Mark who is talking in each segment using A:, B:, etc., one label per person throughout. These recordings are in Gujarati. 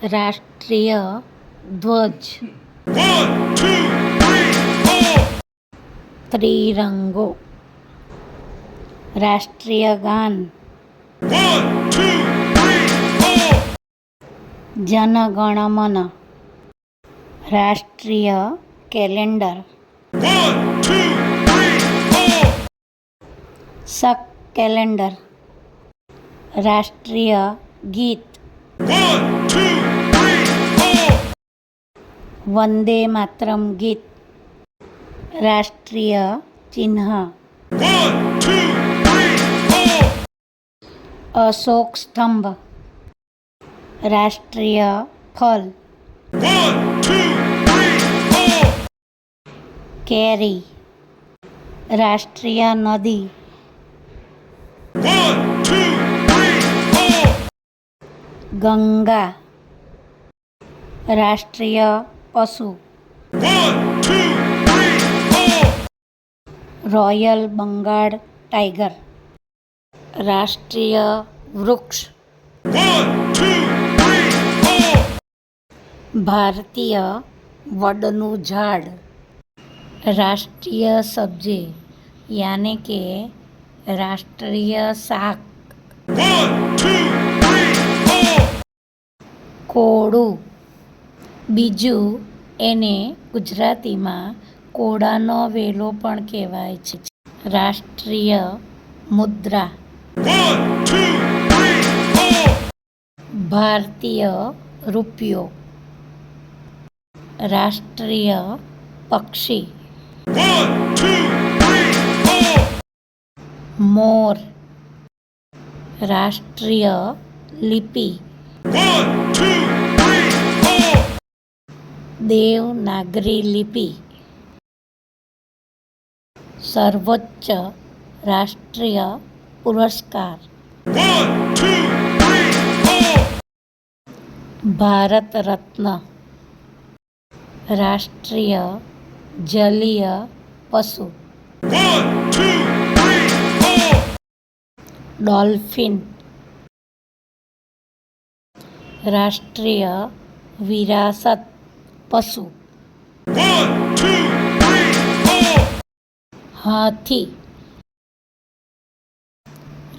A: રાષ્ટ્રીય ધ્વજ,
B: One, two, three, four.
A: ત્રિરંગો, રાષ્ટ્રીય ગાન,
B: One, two, three, four.
A: જનગણ મન, રાષ્ટ્રીય calendar,
B: One, two, three, four.
A: શક કેલેન્ડર, રાષ્ટ્રીય ગીત,
B: One, two, three, four.
A: Vande Mataram ગીત, રાષ્ટ્રીય ચિહ્ન,
B: One, two, three, four.
A: Ashok સ્તંભ, રાષ્ટ્રીય ફળ,
B: One, two, three, four.
A: કેરી, રાષ્ટ્રીય નદી,
B: One, two, three, four.
A: Ganga, રાષ્ટ્રીય પશુ,
B: One, two, three, four.
A: Royal Bengal tiger, રાષ્ટ્રીય વૃક્ષ,
B: One, two, three, four.
A: ભારતીય વડનું ઝાડ, રાષ્ટ્રીય સબ્જી યાને કે રાષ્ટ્રીય શાક,
B: One, two, three, four.
A: કોળું, બીજું એને ગુજરાતીમાં કોળાનો વેલો પણ કહેવાય છે, રાષ્ટ્રીય મુદ્રા,
B: One, two, three, four.
A: ભારતીય રૂપિયો, રાષ્ટ્રીય પક્ષી,
B: One, two, three, four.
A: મોર, રાષ્ટ્રીય લિપિ,
B: One, two, three, four.
A: Devanagari લિપિ, સર્વોચ્ચ રાષ્ટ્રીય પુરસ્કાર,
B: One, two, three, four.
A: Bharat Ratna, રાષ્ટ્રીય જલીય પશુ,
B: One, two, three, four.
A: Dolphin, રાષ્ટ્રીય વિરાસત પશુ,
B: One, two, three, four.
A: હાથી,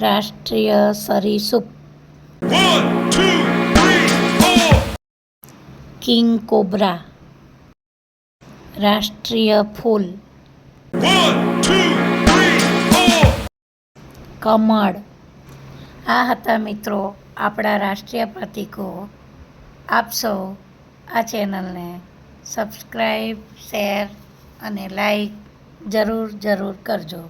A: રાષ્ટ્રીય સરીસૃપ,
B: One, two, three, four.
A: King cobra, રાષ્ટ્રીય ફૂલ,
B: One, two, three, four.
A: કમળ. આ હતા મિત્રો આપણા રાષ્ટ્રીય પ્રતીકો. આપ સૌ આ ચેનલને સબસ્ક્રાઈબ, શેર અને લાઈક જરૂર કરજો.